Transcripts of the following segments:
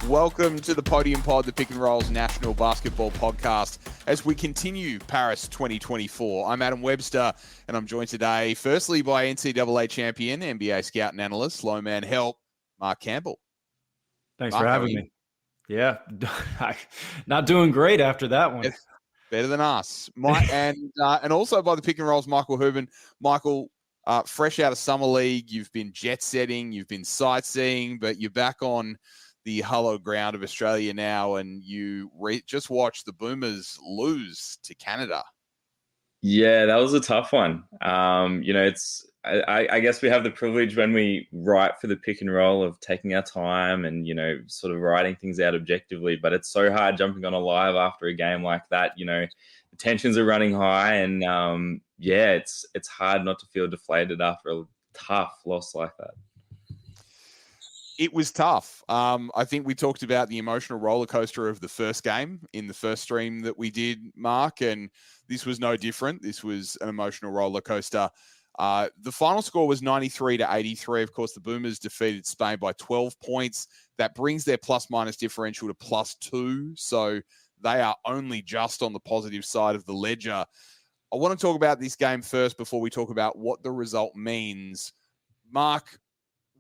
Welcome to the Podium Pod, the Pick and Rolls National Basketball Podcast, as we continue Paris 2024. I'm Adam Webster, and I'm joined today, firstly, by NCAA champion, NBA scout and analyst, low man help, Mark Campbell. Thanks for having me. Yeah, not doing great after that one. It's better than us. And also by the Pick and Rolls, Michael Hubin. Michael, fresh out of Summer League, you've been jet setting, you've been sightseeing, but you're back on the hallowed ground of Australia now, and you just watched the Boomers lose to Canada. Yeah, that was a tough one. I guess we have the privilege when we write for the Pick and Roll of taking our time and, sort of writing things out objectively, but it's so hard jumping on a live after a game like that. The tensions are running high, and it's hard not to feel deflated after a tough loss like that. It was tough. I think we talked about the emotional roller coaster of the first game in the first stream that we did, Mark, and this was no different. This was an emotional roller coaster. The final score was 93-83. Of course, the Boomers defeated Spain by 12 points. That brings their plus-minus differential to +2, so they are only just on the positive side of the ledger. I want to talk about this game first before we talk about what the result means. Mark,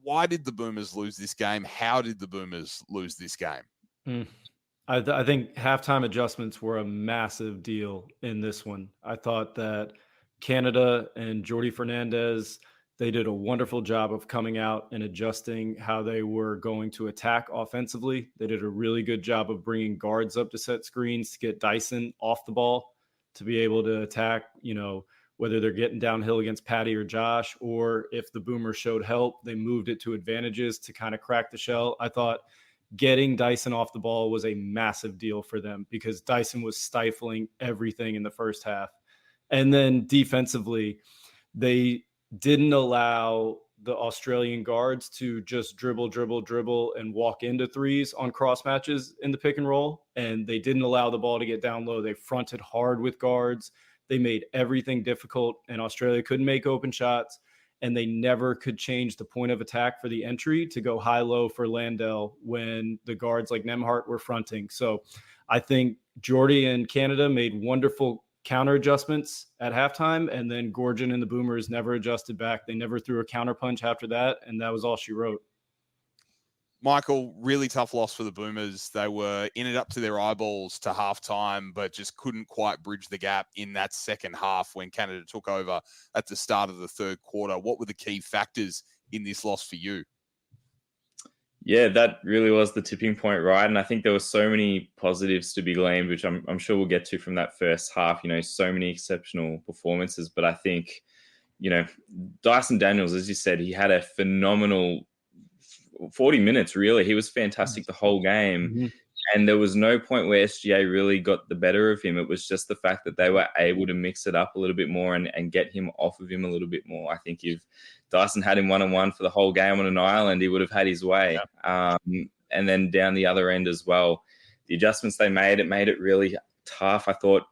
why did the Boomers lose this game? How did the Boomers lose this game? I think halftime adjustments were a massive deal in this one. I thought that Canada and Jordi Fernandez, they did a wonderful job of coming out and adjusting how they were going to attack offensively. They did a really good job of bringing guards up to set screens to get Dyson off the ball to be able to attack, whether they're getting downhill against Patty or Josh, or if the Boomers showed help, they moved it to advantages to kind of crack the shell. I thought getting Dyson off the ball was a massive deal for them because Dyson was stifling everything in the first half. And then defensively, they didn't allow the Australian guards to just dribble, and walk into threes on cross matches in the pick and roll. And they didn't allow the ball to get down low. They fronted hard with guards. They made everything difficult, and Australia couldn't make open shots, and they never could change the point of attack for the entry to go high-low for Landell when the guards like Nembhard were fronting. So I think Jordi and Canada made wonderful counter adjustments at halftime, and then Gorgon and the Boomers never adjusted back. They never threw a counter punch after that, and that was all she wrote. Michael, really tough loss for the Boomers. They were in it up to their eyeballs to halftime, but just couldn't quite bridge the gap in that second half when Canada took over at the start of the third quarter. What were the key factors in this loss for you? Yeah, that really was the tipping point, right? And I think there were so many positives to be gleaned, which I'm sure we'll get to from that first half. So many exceptional performances. But I think, Dyson Daniels, as you said, he had a phenomenal 40 minutes, really. He was fantastic the whole game. Mm-hmm. And there was no point where SGA really got the better of him. It was just the fact that they were able to mix it up a little bit more and get him off of him a little bit more. I think if Dyson had him one-on-one for the whole game on an island, he would have had his way. Yeah. And then down the other end as well, the adjustments they made, it made it really tough. I thought,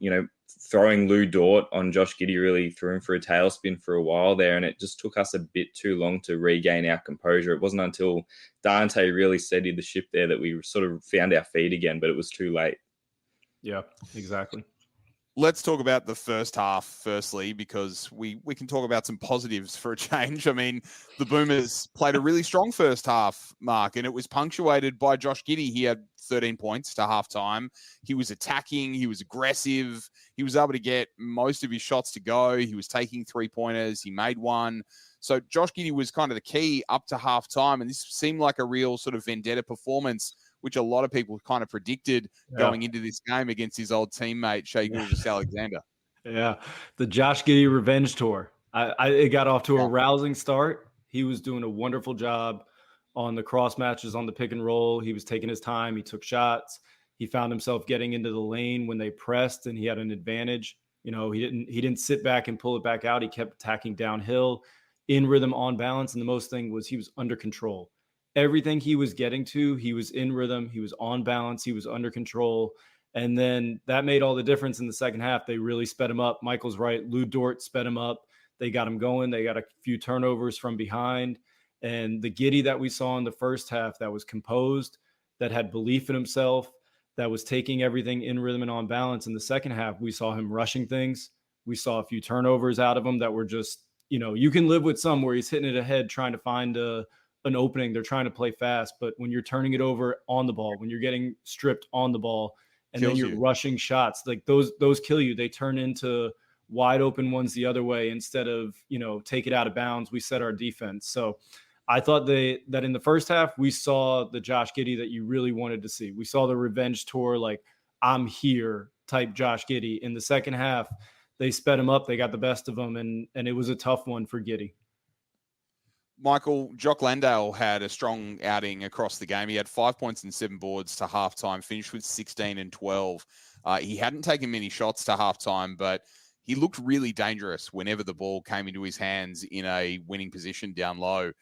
throwing Lou Dort on Josh Giddey really threw him for a tailspin for a while there, and it just took us a bit too long to regain our composure. It wasn't until Dante really steadied the ship there that we sort of found our feet again, but it was too late. Yeah, exactly. Let's talk about the first half firstly, because we can talk about some positives for a change. I mean, the Boomers played a really strong first half, Mark, and it was punctuated by Josh Giddey. He had 13 points to halftime. He was attacking. He was aggressive. He was able to get most of his shots to go. He was taking three-pointers. He made one. So Josh Giddey was kind of the key up to halftime, and this seemed like a real sort of vendetta performance, which a lot of people kind of predicted going into this game against his old teammate, Shai Gilgeous-Alexander. Yeah, the Josh Giddey revenge tour. It got off to a rousing start. He was doing a wonderful job on the cross matches, on the pick and roll. He was taking his time. He took shots. He found himself getting into the lane when they pressed, and he had an advantage. He didn't sit back and pull it back out. He kept attacking downhill, in rhythm, on balance, and the most thing was he was under control. Everything he was getting to, he was in rhythm, he was on balance, he was under control. And then that made all the difference in the second half. They really sped him up. Michael's right. Lou Dort sped him up. They got him going. They got a few turnovers from behind. And the Giddey that we saw in the first half that was composed, that had belief in himself, that was taking everything in rhythm and on balance. In the second half, we saw him rushing things. We saw a few turnovers out of him that were just, you can live with some where he's hitting it ahead, trying to find an opening. They're trying to play fast, but when you're turning it over on the ball, when you're getting stripped on the ball, and Kills then you're you. rushing shots, like those kill you. They turn into wide open ones the other way instead of, take it out of bounds. We set our defense. So I thought that in the first half, we saw the Josh Giddey that you really wanted to see. We saw the revenge tour, like I'm here type Josh Giddey. In the second half, they sped him up. They got the best of him. And it was a tough one for Giddey. Michael, Jock Landale had a strong outing across the game. He had 5 points and 7 boards to halftime, finished with 16 and 12. He hadn't taken many shots to halftime, but he looked really dangerous whenever the ball came into his hands in a winning position down low.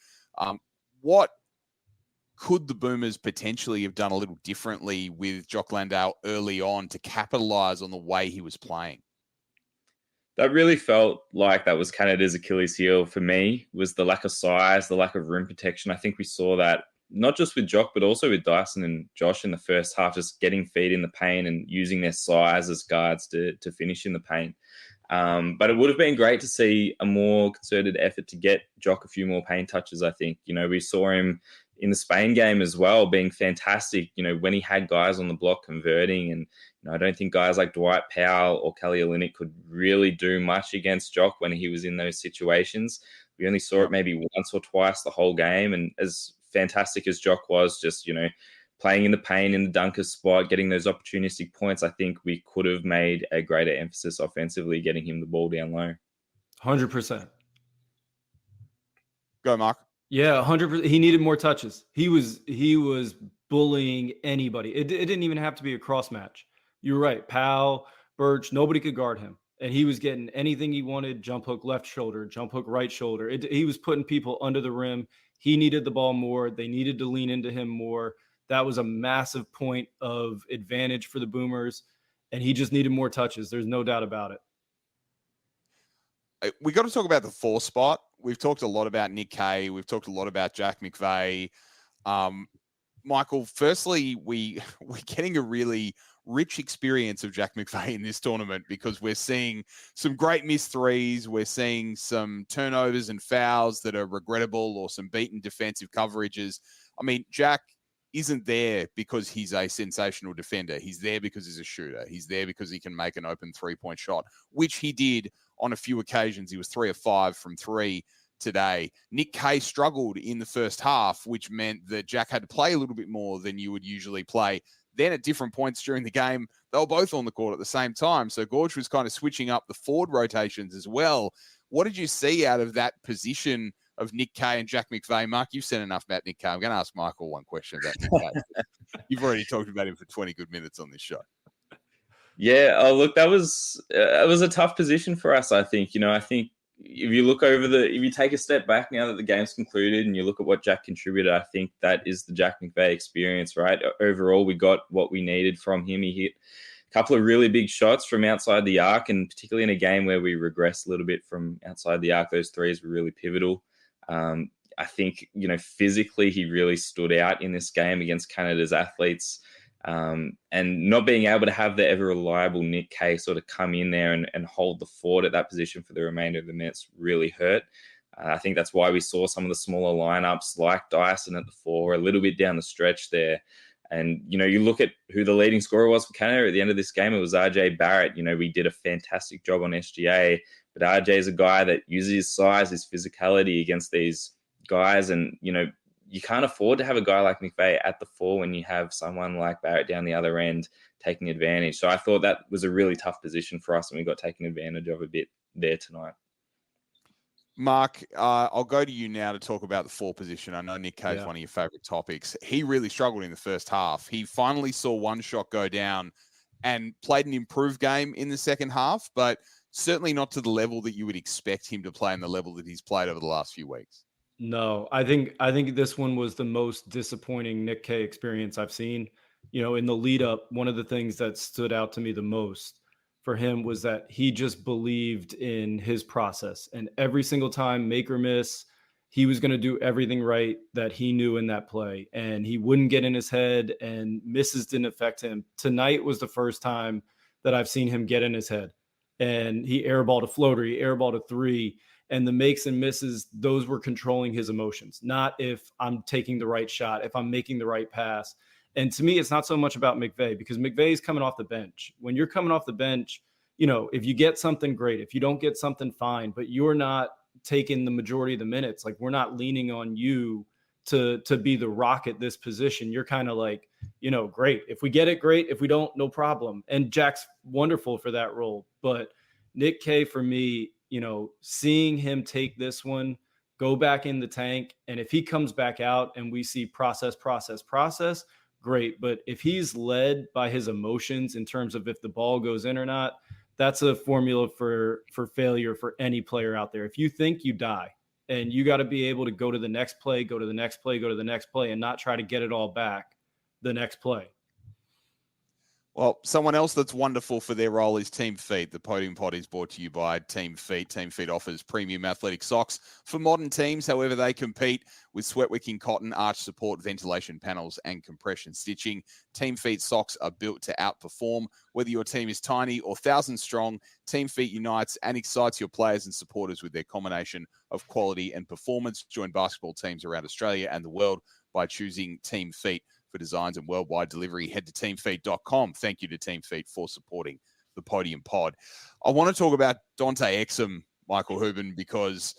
What could the Boomers potentially have done a little differently with Jock Landale early on to capitalize on the way he was playing? That really felt like that was Canada's Achilles heel for me, was the lack of size, the lack of rim protection. I think we saw that not just with Jock, but also with Dyson and Josh in the first half, just getting feet in the paint and using their size as guards to finish in the paint. But it would have been great to see a more concerted effort to get Jock a few more paint touches, I think. We saw him in the Spain game as well, being fantastic, when he had guys on the block converting. And I don't think guys like Dwight Powell or Kelly Olynyk could really do much against Jock when he was in those situations. We only saw it maybe once or twice the whole game. And as fantastic as Jock was, just, playing in the paint, in the dunker spot, getting those opportunistic points, I think we could have made a greater emphasis offensively, getting him the ball down low. 100%. Go, Mark. Yeah, 100%. He needed more touches. He was bullying anybody. It didn't even have to be a cross match. You're right. Powell, Birch, nobody could guard him. And he was getting anything he wanted, jump hook left shoulder, jump hook right shoulder. He was putting people under the rim. He needed the ball more. They needed to lean into him more. That was a massive point of advantage for the Boomers, and he just needed more touches. There's no doubt about it. We got to talk about the 4 spot. We've talked a lot about Nick Kay. We've talked a lot about Jack McVeigh. Michael, firstly, we're getting a really rich experience of Jack McVeigh in this tournament because we're seeing some great missed threes. We're seeing some turnovers and fouls that are regrettable or some beaten defensive coverages. I mean, Jack isn't there because he's a sensational defender. He's there because he's a shooter. He's there because he can make an open 3-point shot, which he did on a few occasions. He was 3 of 5 from 3 today. Nick Kay struggled in the first half, which meant that Jack had to play a little bit more than you would usually play. Then at different points during the game, they were both on the court at the same time. So Gorge was kind of switching up the forward rotations as well. What did you see out of that position of Nick Kay and Jack McVeigh? Mark, you've said enough about Nick Kay. I'm going to ask Michael one question about Nick Kay. You've already talked about him for 20 good minutes on this show. Yeah. Oh, look, that was it was a tough position for us, I think. I think if you take a step back now that the game's concluded and you look at what Jack contributed, I think that is the Jack McVeigh experience, right? Overall, we got what we needed from him. He hit a couple of really big shots from outside the arc, and particularly in a game where we regressed a little bit from outside the arc, those threes were really pivotal. I think, physically he really stood out in this game against Canada's athletes. And not being able to have the ever reliable Nick Kay sort of come in there and hold the fort at that position for the remainder of the minutes really hurt. I think that's why we saw some of the smaller lineups like Dyson at the 4, a little bit down the stretch there. And, you look at who the leading scorer was for Canada at the end of this game, it was RJ Barrett. We did a fantastic job on SGA, but RJ is a guy that uses his size, his physicality against these guys. And, you can't afford to have a guy like McVeigh at the 4 when you have someone like Barrett down the other end taking advantage. So I thought that was a really tough position for us, and we got taken advantage of a bit there tonight. Mark, I'll go to you now to talk about the 4 position. I know Nick Kay is one of your favorite topics. He really struggled in the first half. He finally saw one shot go down and played an improved game in the second half, but certainly not to the level that you would expect him to play and the level that he's played over the last few weeks. No, I think this one was the most disappointing Nick Kay experience I've seen. In the lead up, one of the things that stood out to me the most for him was that he just believed in his process. And every single time, make or miss, he was going to do everything right that he knew in that play, and he wouldn't get in his head, and misses didn't affect him. Tonight was the first time that I've seen him get in his head, and he airballed a floater, he airballed a three, and the makes and misses, those were controlling his emotions, not if I'm taking the right shot, if I'm making the right pass. And to me, it's not so much about McVay, because McVay is coming off the bench. When you're coming off the bench, if you get something, great. If you don't get something, fine. But you're not taking the majority of the minutes. Like, we're not leaning on you to be the rock at this position. You're kind of like, great. If we get it, great. If we don't, no problem. And Jack's wonderful for that role. But Nick K, for me, seeing him take this one, go back in the tank, and if he comes back out and we see process, great. But if he's led by his emotions in terms of if the ball goes in or not, that's a formula for failure for any player out there. If you think, you die, and you got to be able to go to the next play, go to the next play, go to the next play, and not try to get it all back the next play. Well, someone else that's wonderful for their role is Team Feet. The Podium Pod is brought to you by Team Feet. Team Feet offers premium athletic socks for modern teams, however they compete, with sweat wicking cotton, arch support, ventilation panels, and compression stitching. Team Feet socks are built to outperform. Whether your team is tiny or 1,000 strong, Team Feet unites and excites your players and supporters with their combination of quality and performance. Join basketball teams around Australia and the world by choosing Team Feet. For designs and worldwide delivery, head to teamfeet.com. Thank you to Team Feet for supporting the Podium Pod. I want to talk about Dante Exum, Michael Hubin, because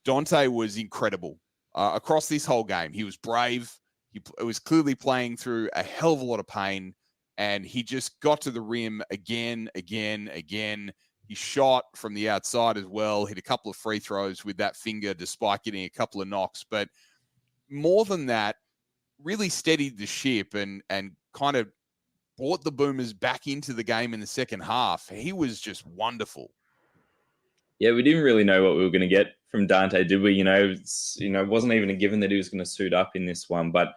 Dante was incredible across this whole game. He was brave. He was clearly playing through a hell of a lot of pain, and he just got to the rim again. He shot from the outside as well, hit a couple of free throws with that finger despite getting a couple of knocks. But more than that, really steadied the ship and kind of brought the Boomers back into the game in the second half. He was just wonderful. Yeah, we didn't really know what we were going to get from Dante, did we? It wasn't even a given that he was going to suit up in this one, but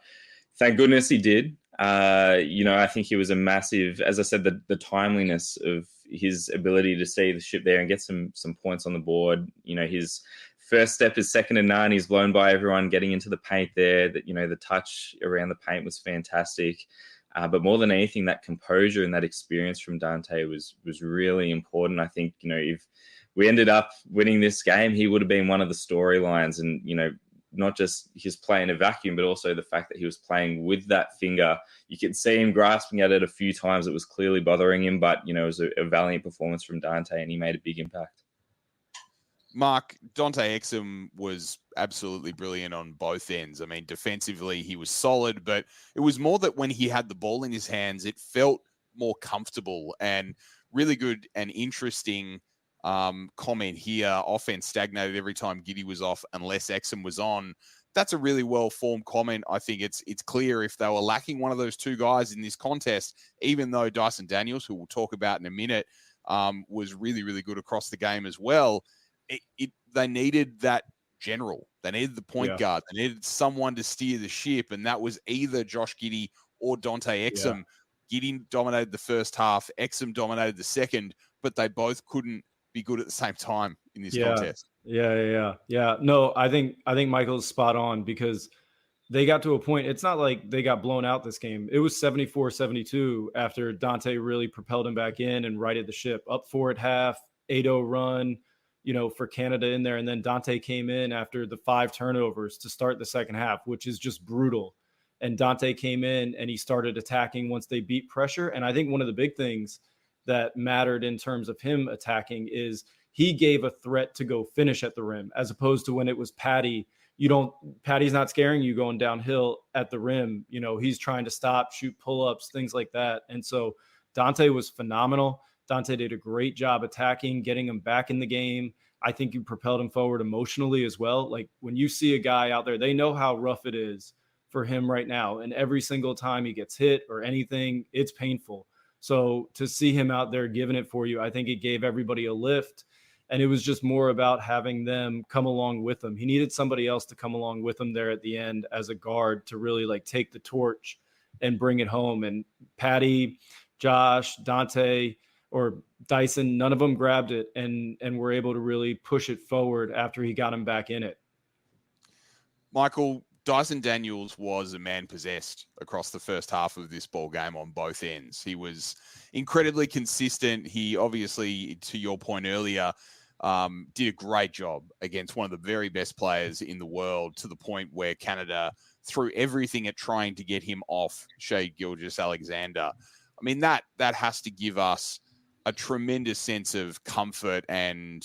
thank goodness he did. I think he was a massive, as I said, the timeliness of his ability to steady the ship there and get some points on the board. His first step is 2nd and 9. He's blown by everyone getting into the paint there. That the touch around the paint was fantastic. But more than anything, that composure and that experience from Dante was really important. I think, if we ended up winning this game, he would have been one of the storylines. And, not just his play in a vacuum, but also the fact that he was playing with that finger. You could see him grasping at it a few times. It was clearly bothering him, but, it was a valiant performance from Dante, and he made a big impact. Mark, Dante Exum was absolutely brilliant on both ends. I mean, defensively, he was solid, but it was more that when he had the ball in his hands, it felt more comfortable. And really good and interesting comment here. Offense stagnated every time Giddey was off unless Exum was on. That's a really well-formed comment. I think it's clear if they were lacking one of those two guys in this contest, even though Dyson Daniels, who we'll talk about in a minute, was really, really good across the game as well. They needed that general. They needed the point guard. They needed someone to steer the ship, and that was either Josh Giddey or Dante Exum. Giddey dominated the first half. Exum dominated the second, but they both couldn't be good at the same time in this contest. Yeah. No, I think Michael's spot on, because they got to a point. It's not like they got blown out this game. It was 74-72 after Dante really propelled him back in and righted the ship. Up 4 at half, 8-0 run, for Canada in there. And then Dante came in after the 5 turnovers to start the second half, which is just brutal. And Dante came in and he started attacking once they beat pressure. And I think one of the big things that mattered in terms of him attacking is he gave a threat to go finish at the rim, as opposed to when it was Patty. Patty's not scaring you going downhill at the rim. He's trying to stop, shoot pull-ups, things like that. And so Dante was phenomenal. Dante did a great job attacking, getting him back in the game. I think you propelled him forward emotionally as well. Like, when you see a guy out there, they know how rough it is for him right now. And every single time he gets hit or anything, it's painful. So to see him out there giving it for you, I think it gave everybody a lift. And it was just more about having them come along with him. He needed somebody else to come along with him there at the end as a guard to really take the torch and bring it home. And Patty, Josh, Dante, or Dyson, none of them grabbed it and were able to really push it forward after he got him back in it. Michael, Dyson Daniels was a man possessed across the first half of this ball game on both ends. He was incredibly consistent. He obviously, to your point earlier, did a great job against one of the very best players in the world, to the point where Canada threw everything at trying to get him off Shea Gilgeous-Alexander. I mean, that has to give us a tremendous sense of comfort and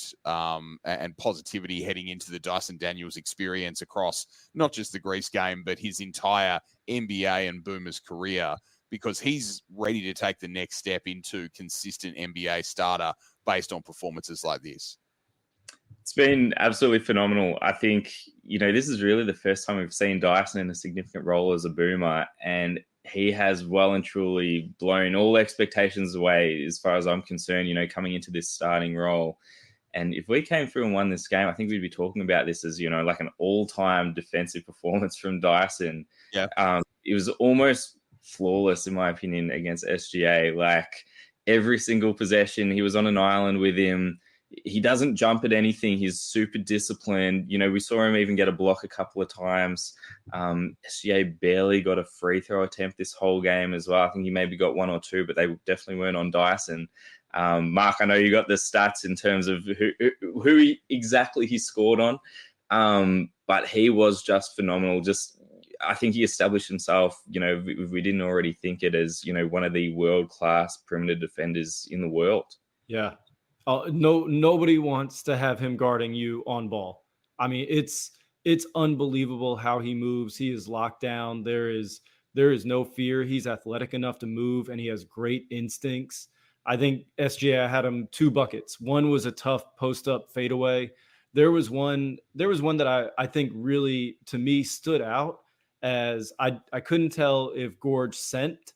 positivity heading into the Dyson Daniels experience across not just the Greece game, but his entire NBA and Boomers career, because he's ready to take the next step into consistent NBA starter based on performances like this. It's been absolutely phenomenal. I think, this is really the first time we've seen Dyson in a significant role as a Boomer, and he has well and truly blown all expectations away as far as I'm concerned, coming into this starting role. And if we came through and won this game, I think we'd be talking about this as, like an all-time defensive performance from Dyson. Yeah. It was almost flawless, in my opinion, against SGA. Like, every single possession, he was on an island with him. He doesn't jump at anything. He's super disciplined. We saw him even get a block a couple of times. SGA barely got a free throw attempt this whole game as well. I think he maybe got one or two, but they definitely weren't on Dyson. Mark, I know you got the stats in terms of who exactly he scored on, but he was just phenomenal. I think he established himself, if we didn't already think it, as, one of the world-class perimeter defenders in the world. Yeah. Nobody wants to have him guarding you on ball. I mean, it's unbelievable how he moves. He is locked down. There is no fear. He's athletic enough to move, and he has great instincts. I think SGA had him 2 buckets. One was a tough post-up fadeaway. There was one that I think really, to me, stood out as I couldn't tell if Gorge sent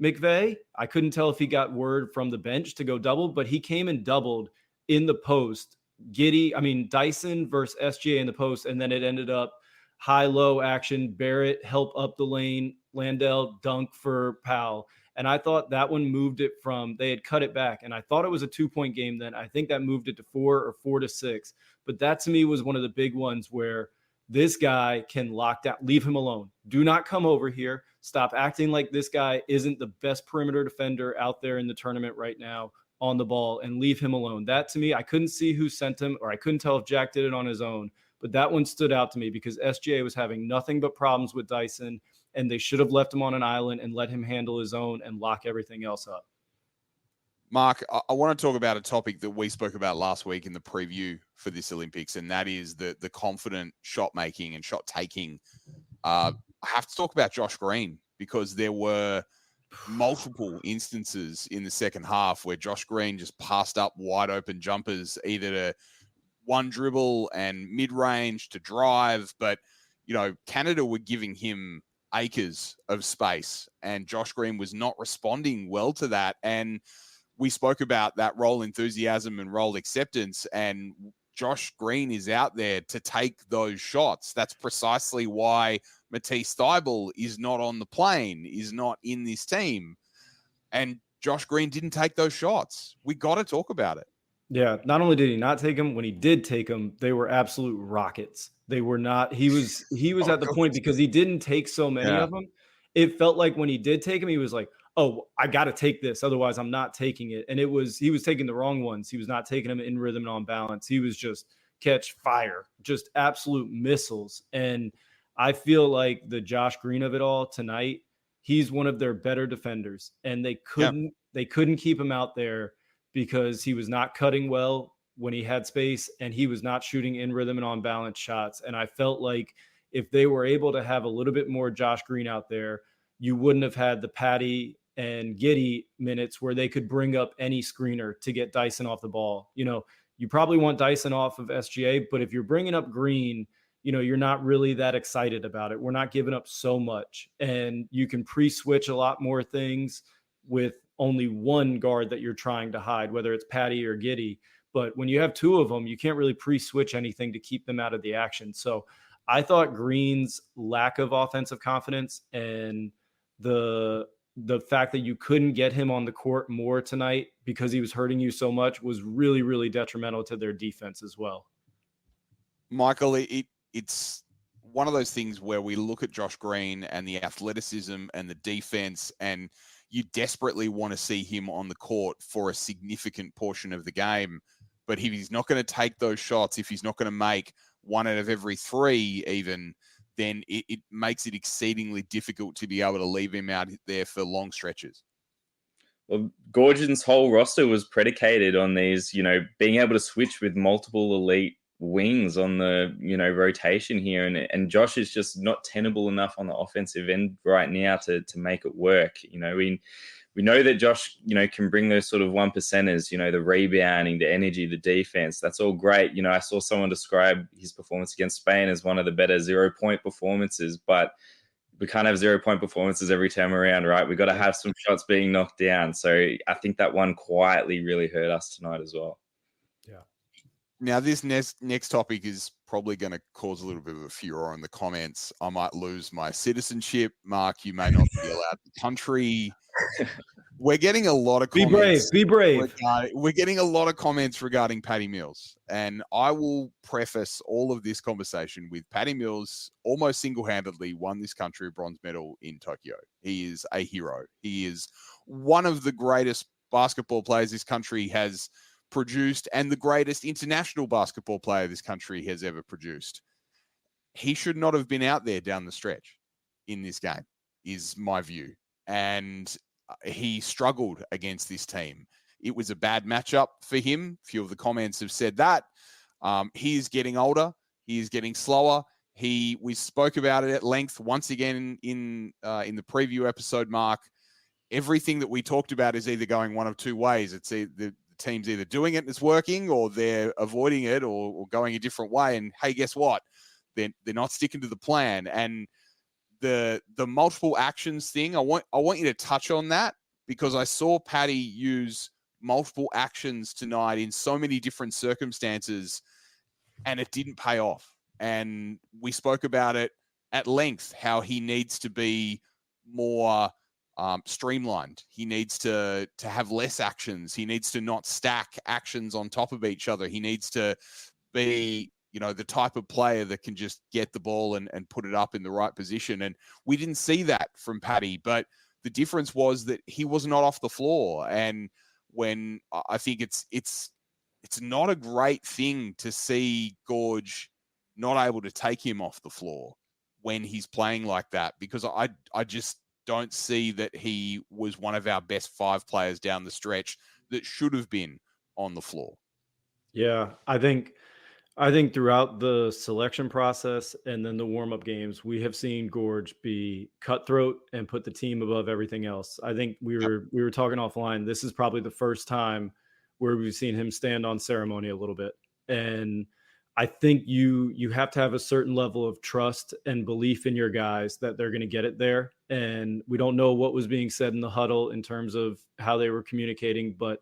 McVay. I couldn't tell if he got word from the bench to go double, but he came and doubled in the post. Dyson versus SGA in the post, and then it ended up high-low action. Barrett help up the lane, Landell dunk for Powell. And I thought that one moved it from, they had cut it back, and I thought it was a 2-point game then. I think that moved it to 4 or 4 to 6. But that to me was one of the big ones where this guy can lock down, leave him alone. Do not come over here. Stop acting like this guy isn't the best perimeter defender out there in the tournament right now on the ball, and leave him alone. That to me, I couldn't see who sent him, or I couldn't tell if Jack did it on his own, but that one stood out to me because SGA was having nothing but problems with Dyson, and they should have left him on an island and let him handle his own and lock everything else up. Mark, I want to talk about a topic that we spoke about last week in the preview for this Olympics, and that is the confident shot making and shot taking. I have to talk about Josh Green, because there were multiple instances in the second half where Josh Green just passed up wide open jumpers, either to one dribble and mid-range to drive. But, Canada were giving him acres of space, and Josh Green was not responding well to that. And we spoke about that role enthusiasm and role acceptance, and Josh Green is out there to take those shots. That's precisely why Matisse Thybulle is not on the plane, is not in this team. And Josh Green didn't take those shots. We got to talk about it. Yeah, not only did he not take them, when he did take them, they were absolute rockets. They were not, he was at the point, because he didn't take so many of them. It felt like when he did take them, he was like, oh, I got to take this, otherwise I'm not taking it. And he was taking the wrong ones. He was not taking them in rhythm and on balance. He was just catch fire, just absolute missiles. And I feel like the Josh Green of it all tonight, he's one of their better defenders, and they couldn't keep him out there because he was not cutting well when he had space, and he was not shooting in rhythm and on balance shots. And I felt like if they were able to have a little bit more Josh Green out there, you wouldn't have had the Patty and Giddey minutes where they could bring up any screener to get Dyson off the ball. You probably want Dyson off of SGA, but if you're bringing up Green, you're not really that excited about it. We're not giving up so much, and you can pre-switch a lot more things with only one guard that you're trying to hide, whether it's Patty or Giddey. But when you have 2 of them, you can't really pre-switch anything to keep them out of the action. So I thought Green's lack of offensive confidence and the fact that you couldn't get him on the court more tonight because he was hurting you so much was really, really detrimental to their defense as well. Michael, it's one of those things where we look at Josh Green and the athleticism and the defense, and you desperately want to see him on the court for a significant portion of the game. But if he's not going to take those shots, if he's not going to make 1 out of every 3 even, then it makes it exceedingly difficult to be able to leave him out there for long stretches. Well, Gorgin's whole roster was predicated on these, being able to switch with multiple elite wings on the, rotation here. And Josh is just not tenable enough on the offensive end right now to make it work. We know that Josh, can bring those sort of 1%ers, the rebounding, the energy, the defense. That's all great. I saw someone describe his performance against Spain as one of the better 0-point performances, but we can't have 0-point performances every time around, right? We've got to have some shots being knocked down. So I think that one quietly really hurt us tonight as well. Yeah. Now, this next topic is probably going to cause a little bit of a furor in the comments. I might lose my citizenship. Mark, you may not be allowed in the country. We're getting a lot of comments. Be brave. We're getting a lot of comments regarding Patty Mills. And I will preface all of this conversation with Patty Mills almost single-handedly won this country a bronze medal in Tokyo. He is a hero. He is one of the greatest basketball players this country has produced and the greatest international basketball player this country has ever produced. He should not have been out there down the stretch in this game, is my view. And he struggled against this team. It was a bad matchup for him. A few of the comments have said that. He is getting older. He is getting slower. We spoke about it at length once again in the preview episode, Mark. Everything that we talked about is either going one of two ways. It's the team's either doing it and it's working, or they're avoiding it or going a different way. And hey, guess what? They're not sticking to the plan. And the multiple actions thing, I want you to touch on that, because I saw Patty use multiple actions tonight in so many different circumstances, and it didn't pay off. And we spoke about it at length, how he needs to be more streamlined. He needs to have less actions. He needs to not stack actions on top of each other. He needs to be, the type of player that can just get the ball and put it up in the right position. And we didn't see that from Patty, but the difference was that he was not off the floor. And when I think it's not a great thing to see Gorge not able to take him off the floor when he's playing like that, because I just don't see that he was one of our best 5 players down the stretch that should have been on the floor. Yeah, I think throughout the selection process and then the warm-up games, we have seen Gorge be cutthroat and put the team above everything else. I think we were talking offline. This is probably the first time where we've seen him stand on ceremony a little bit. And I think you have to have a certain level of trust and belief in your guys that they're going to get it there. And we don't know what was being said in the huddle in terms of how they were communicating, but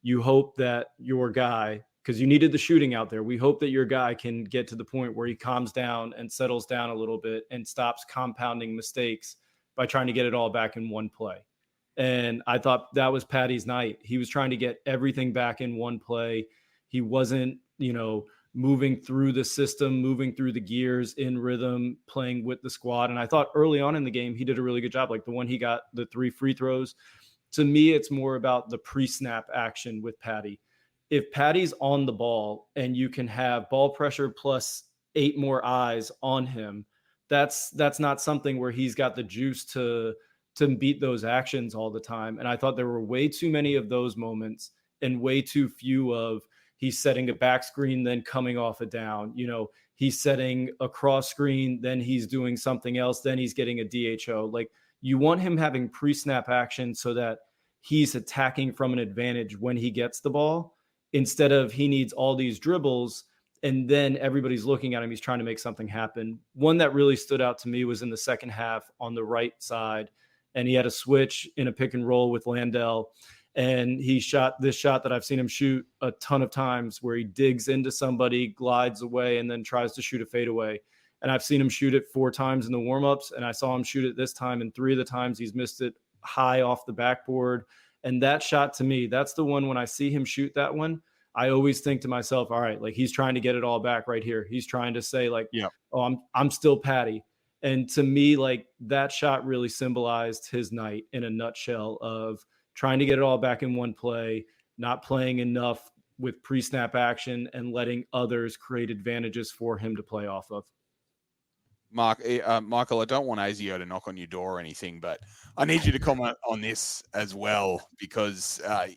you hope that your guy, because you needed the shooting out there, we hope that your guy can get to the point where he calms down and settles down a little bit and stops compounding mistakes by trying to get it all back in one play. And I thought that was Patty's night. He was trying to get everything back in one play. He wasn't, moving through the system, moving through the gears in rhythm, playing with the squad. And I thought early on in the game, he did a really good job. Like the one he got, the 3 free throws. To me, it's more about the pre-snap action with Patty. If Patty's on the ball and you can have ball pressure plus 8 more eyes on him, that's not something where he's got the juice to beat those actions all the time. And I thought there were way too many of those moments and way too few of he's setting a back screen, then coming off a down. He's setting a cross screen, then he's doing something else, then he's getting a DHO. Like, you want him having pre-snap action so that he's attacking from an advantage when he gets the ball, instead of he needs all these dribbles and then everybody's looking at him. He's trying to make something happen. One that really stood out to me was in the second half on the right side, and he had a switch in a pick and roll with Landell. And he shot this shot that I've seen him shoot a ton of times, where he digs into somebody, glides away, and then tries to shoot a fadeaway. And I've seen him shoot it 4 times in the warmups, and I saw him shoot it this time, and 3 of the times he's missed it high off the backboard. And that shot, to me, that's the one, when I see him shoot that one, I always think to myself, all right, like he's trying to get it all back right here. He's trying to say like, oh, I'm still Patty. And to me, like that shot really symbolized his night in a nutshell of trying to get it all back in one play, not playing enough with pre-snap action and letting others create advantages for him to play off of. Michael, I don't want ASIO to knock on your door or anything, but I need you to comment on this as well, because I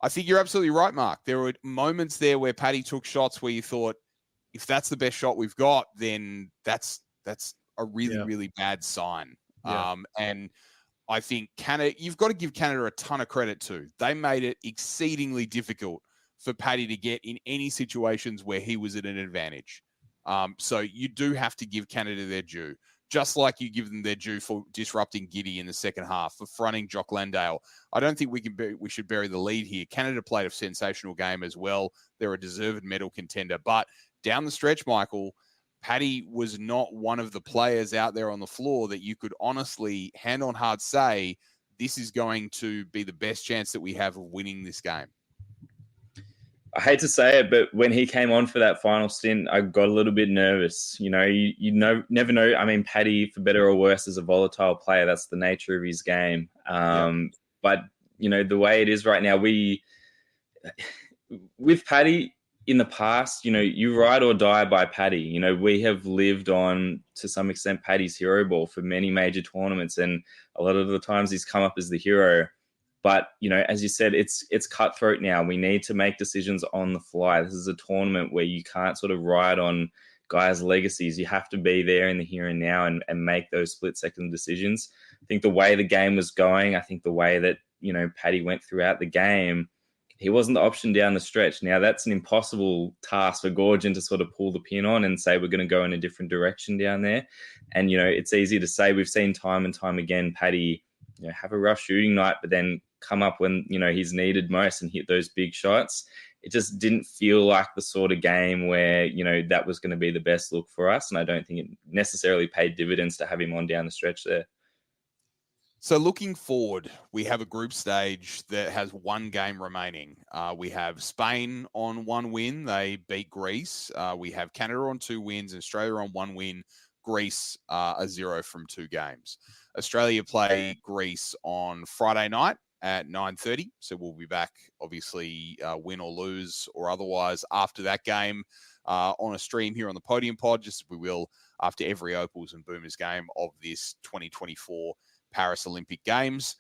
think you're absolutely right, Mark. There were moments there where Paddy took shots where you thought, if that's the best shot we've got, then that's a really, really bad sign. Yeah. And I think Canada, you've got to give Canada a ton of credit too. They made it exceedingly difficult for Paddy to get in any situations where he was at an advantage. So you do have to give Canada their due, just like you give them their due for disrupting Giddy in the second half, for fronting Jock Landale. I don't think we should bury the lead here. Canada played a sensational game as well. They're a deserved medal contender. But down the stretch, Michael, Paddy was not one of the players out there on the floor that you could honestly, hand on heart, say, this is going to be the best chance that we have of winning this game. I hate to say it, but when he came on for that final stint, I got a little bit nervous. You never know. I mean, Paddy, for better or worse, is a volatile player. That's the nature of his game. But, the way it is right now, with Paddy in the past, you ride or die by Paddy. We have lived on, to some extent, Paddy's hero ball for many major tournaments. And a lot of the times he's come up as the hero. But, as you said, it's cutthroat now. We need to make decisions on the fly. This is a tournament where you can't sort of ride on guys' legacies. You have to be there in the here and now and make those split-second decisions. I think the way the game was going, I think the way that, Paddy went throughout the game, he wasn't the option down the stretch. Now, that's an impossible task for Gorgon to sort of pull the pin on and say we're going to go in a different direction down there. And, it's easy to say. We've seen time and time again Paddy have a rough shooting night, but then come up when, he's needed most and hit those big shots. It just didn't feel like the sort of game where, that was going to be the best look for us. And I don't think it necessarily paid dividends to have him on down the stretch there. So looking forward, we have a group stage that has one game remaining. We have Spain on 1 win. They beat Greece. We have Canada on 2 wins, Australia on 1 win, Greece a 0 from 2 games. Australia play Greece on Friday night at 9:30. So we'll be back, obviously, win or lose or otherwise, after that game on a stream here on the Podium Pod, just as we will after every Opals and Boomers game of this 2024 Paris Olympic Games.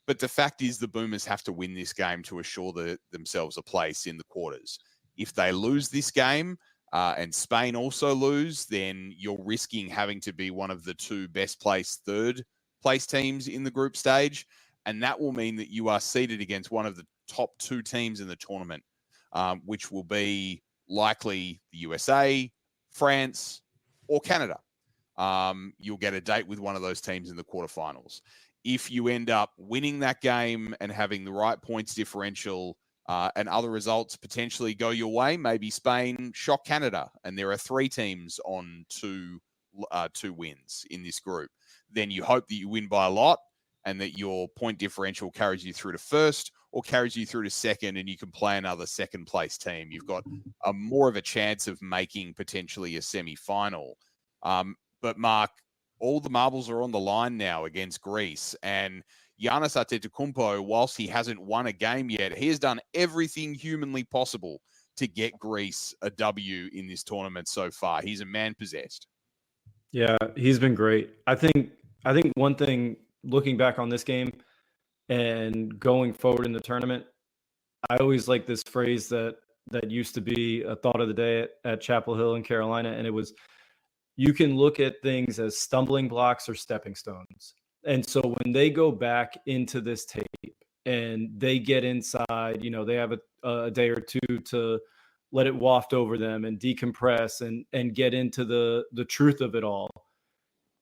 But the fact is the Boomers have to win this game to assure themselves a place in the quarters. If they lose this game and Spain also lose, then you're risking having to be one of the 2 best placed third place teams in the group stage. And that will mean that you are seeded against one of the top 2 teams in the tournament, which will be likely the USA, France, or Canada. You'll get a date with one of those teams in the quarterfinals. If you end up winning that game and having the right points differential and other results potentially go your way, maybe Spain shock Canada and there are 3 teams on 2 wins in this group, then you hope that you win by a lot and that your point differential carries you through to first or carries you through to second, and you can play another second place team. You've got more of a chance of making potentially a semi-final. But Mark, all the marbles are on the line now against Greece, and Giannis Antetokounmpo, whilst he hasn't won a game yet, he has done everything humanly possible to get Greece a W in this tournament so far. He's a man possessed. Yeah, he's been great. I think one thing, looking back on this game and going forward in the tournament, I always like this phrase that used to be a thought of the day at Chapel Hill in Carolina, and it was, you can look at things as stumbling blocks or stepping stones. And so when they go back into this tape and they get inside, they have a day or 2 to let it waft over them and decompress and get into the truth of it all.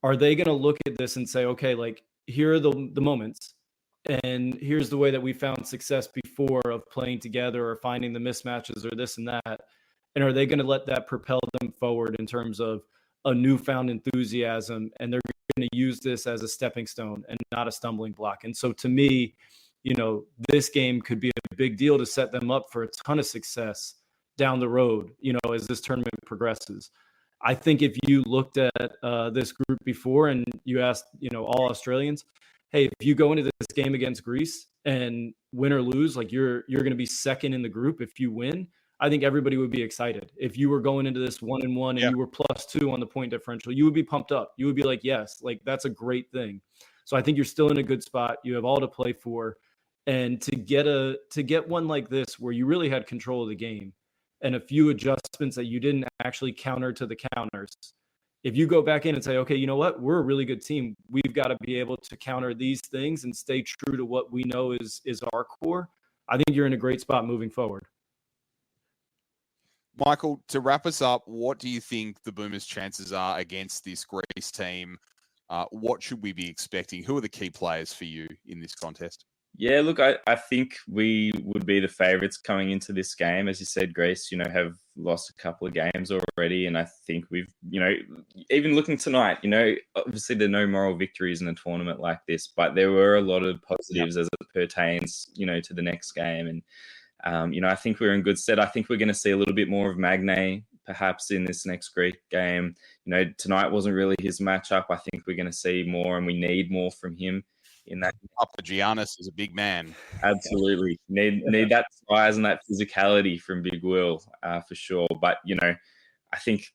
Are they going to look at this and say, okay, like, here are the moments, and here's the way that we found success before of playing together or finding the mismatches or this and that. And are they going to let that propel them forward in terms of a newfound enthusiasm, and they're going to use this as a stepping stone and not a stumbling block? And so to me, this game could be a big deal to set them up for a ton of success down the road, as this tournament progresses. I think if you looked at this group before and you asked, all Australians, hey, if you go into this game against Greece and win or lose, like you're going to be second in the group if you win, I think everybody would be excited. If you were going into this 1-1 and you were +2 on the point differential, you would be pumped up. You would be like, yes, like that's a great thing. So I think you're still in a good spot. You have all to play for. And to get one like this where you really had control of the game and a few adjustments that you didn't actually counter to the counters. If you go back in and say, okay, you know what? We're a really good team. We've got to be able to counter these things and stay true to what we know is our core. I think you're in a great spot moving forward. Michael, to wrap us up, what do you think the Boomers' chances are against this Greece team? What should we be expecting? Who are the key players for you in this contest? Yeah, look, I think we would be the favourites coming into this game. As you said, Greece, have lost a couple of games already. And I think we've, even looking tonight, obviously there are no moral victories in a tournament like this, but there were a lot of positives as it pertains, to the next game. And, I think we're in good stead. I think we're going to see a little bit more of Magne perhaps in this next Greek game. Tonight wasn't really his matchup. I think we're going to see more and we need more from him. In that, Giannis is a big man. Absolutely, need that size and that physicality from Big Will for sure. But I think,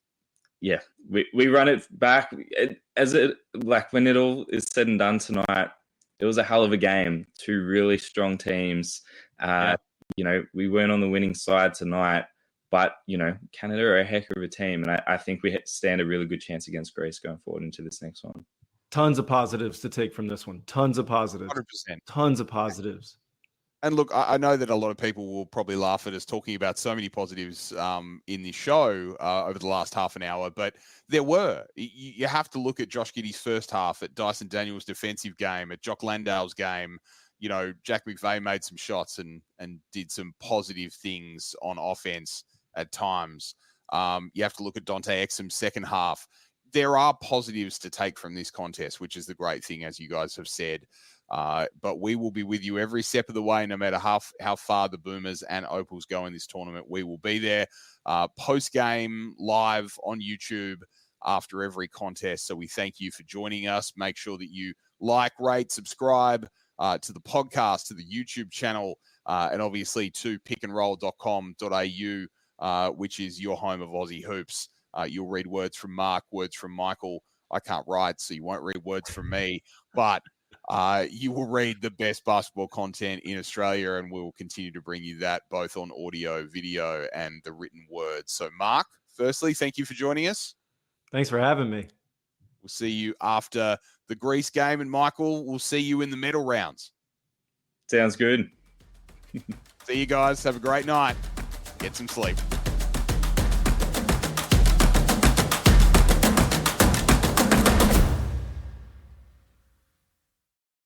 we run it back when it all is said and done tonight. It was a hell of a game. Two really strong teams. We weren't on the winning side tonight, but Canada are a heck of a team, and I think we stand a really good chance against Greece going forward into this next one. Tons of positives to take from this one. Tons of positives. 100%. Tons of positives. And look, I know that a lot of people will probably laugh at us talking about so many positives in this show over the last half an hour, but there were. You have to look at Josh Giddey's first half, at Dyson Daniels' defensive game, at Jock Landale's game. Jack McVeigh made some shots and did some positive things on offense at times. You have to look at Dante Exum's second half. There are positives to take from this contest, which is the great thing, as you guys have said. But we will be with you every step of the way, no matter how far the Boomers and Opals go in this tournament. We will be there post-game live on YouTube after every contest. So we thank you for joining us. Make sure that you like, rate, subscribe to the podcast, to the YouTube channel, and obviously to pickandroll.com.au, which is your home of Aussie hoops. You'll read words from Mark, words from Michael. I can't write, so you won't read words from me, but you will read the best basketball content in Australia, and we will continue to bring you that both on audio, video, and the written words. So, Mark, firstly, thank you for joining us. Thanks for having me. We'll see you after the Greece game, and Michael, we'll see you in the medal rounds. Sounds good. See you guys. Have a great night. Get some sleep.